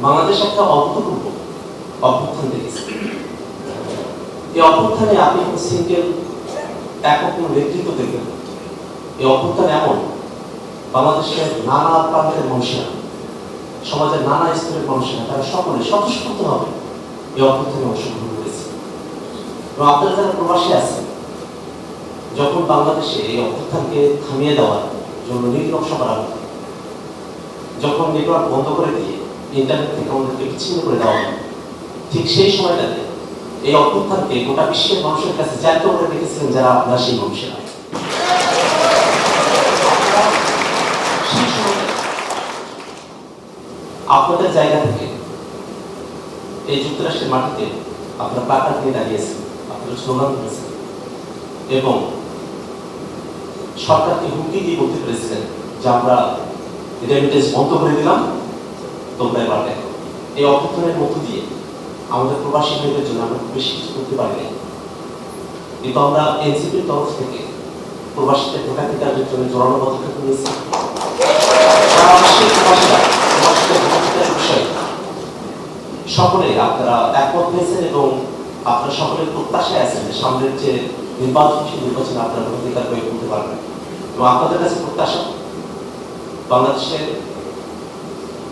বাংলাদেশ একটা অভূতপূর্ব অভ্যুত্থান দেখেছে। এই অভ্যুত্থানে আপনি কোনো সিঙ্গেল একক নেতৃত্ব দেখবেন। এই অভ্যুত্থান এমন বাংলাদেশের নানা প্রান্তের মানুষেরা, সমাজের নানা স্তরের মানুষেরা, তারা সকলে স্বতঃস্ফূর্তভাবে এই অভ্যুত্থানে অংশগ্রহণ করেছে। এবং আপনারা যারা প্রবাসী আছেন, যখন বাংলাদেশে এই অভ্যুত্থানকে থামিয়ে দেওয়ার জন্য নীতি নকশা করা হতো, যখন নেটওয়ার্ক বন্ধ করে দিয়ে ইন্টারনেট থেকে আমাদেরকে বিচ্ছিন্ন করে দেওয়া হয়, ঠিক সেই সময়টাতে এই অভ্যুত্থানকে গোটা বিশ্বের মানুষের কাছে জ্যান্ত করে রেখেছিলেন যারা আপনারা সেই মানুষেরা। সেই সময় আপনাদের জায়গা থেকে এই যুক্তরাষ্ট্রের মাটিতে আপনারা প্লাকার্ড নিয়ে দাঁড়িয়েছেন, আপনারা স্লোগান করেছেন এবং সরকারকে হুমকি দিয়ে বলতে পেরেছিলেন যে আমরা রেমিটেন্স বন্ধ করে দিলাম, তোমরা এবার দেখো। এই অভ্যুত্থানের মধ্য দিয়ে আমাদের প্রবাসী ভাইদের জন্য আমরা খুব বেশি কিছু করতে পারি না, কিন্তু আমরা এনসিপির তরফ থেকে প্রবাসীদের ভোটাধিকারের জন্য জোরালো পদক্ষেপ নিয়েছি। সকলে আপনারা একমত হয়েছেন এবং আপনারা সকলের প্রত্যাশায় আছেন যে সামনের যে নির্বাচন, সেই নির্বাচনে আপনারা ভোটাধিকার প্রয়োগ করতে পারবেন। এবং আপনাদের কাছে প্রত্যাশা, বাংলাদেশের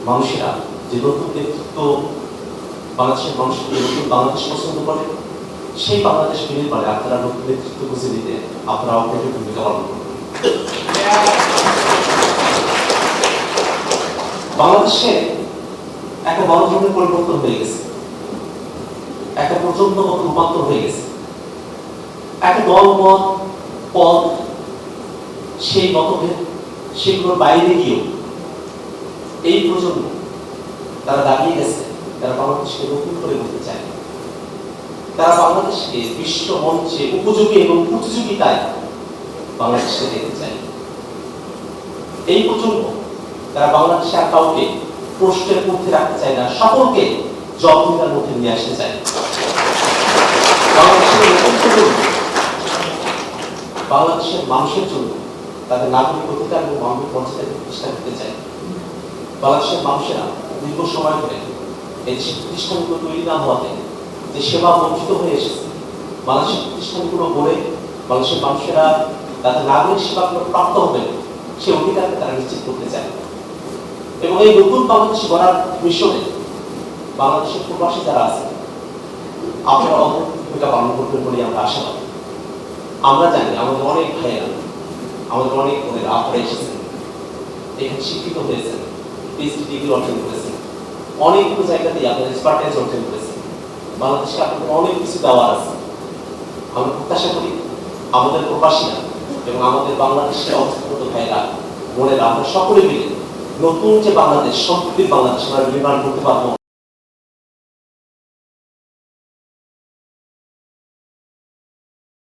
মানুষেরা যে নতুন নেতৃত্ব, বাংলাদেশের মানুষকে নতুন বাংলাদেশ পছন্দ করে, সেই বাংলাদেশ ফিরে পারে আপনারা নতুন নেতৃত্ব বুঝে দিতে আপনারা অগ্রণী ভূমিকা পালন করবেন। বাংলাদেশে একটা বড় ধরনের পরিবর্তন হয়ে গেছে, একটা প্রচন্ডগত রূপান্তর হয়ে গেছে। একটা দলমত, পদ, সেই মতভেদ, সেগুলোর বাইরে গিয়েও এই প্রজন্ম তারা দাঁড়িয়ে গেছে, তারা বাংলাদেশকে নতুন করে বলতে চায়, তারা বাংলাদেশকে বিশ্ব মঞ্চে উপযোগী এবং প্রতিযোগিতায় বাংলাদেশকে দেখতে চায়। এই প্রজন্ম তারা বাংলাদেশে আর কাউকে প্রশ্নের মধ্যে রাখতে চায় না, সকলকে জবাবদিহিতার মধ্যে নিয়ে আসতে চায়। বাংলাদেশের মানুষের জন্য তাদের নাগরিক অধিকার এবং মানবিক মর্যাদা প্রতিষ্ঠা করতে চায়। বাংলাদেশের মানুষেরা দীর্ঘ সময় ধরে এই প্রতিষ্ঠানগুলো তৈরি না হওয়াতে যে সেবা বঞ্চিত হয়ে এসেছে, বাংলাদেশের প্রতিষ্ঠানগুলো গড়ে বাংলাদেশের মানুষেরা তাদের নাগরিক সেবাগুলো প্রাপ্ত হবে, সে অধিকারকে তারা নিশ্চিত করতে চায়। এবং এই নতুন বাংলাদেশ গড়ার মিশনে বাংলাদেশের প্রবাসী যারা আছে, আপনারা অগ্রণী ভূমিকা পালন করবেন বলে আমরা আশাবাদী। আমরা জানি আমাদের অনেক ভাইয়েরা, আমাদের অনেক বোনেরা আপনারা এসেছেন, এখানে শিক্ষিত হয়েছেন, পিএইচডি ডিগ্রি অর্জন করেছেন, অনেকগুলো জায়গাতেই আপনারা এক্সপার্টাইজ অর্জন করেছেন। বাংলাদেশকে আপনাদের অনেক কিছু দেওয়ার আছে। আমরা প্রত্যাশা করি আমাদের প্রবাসীরা এবং আমাদের বাংলাদেশের অবস্থিত ভাইয়েরা, বোনেরা, আমরা সকলে মিলে নতুন যে বাংলাদেশ, সমৃদ্ধির বাংলাদেশ আমরা নির্মাণ করতে পারবো।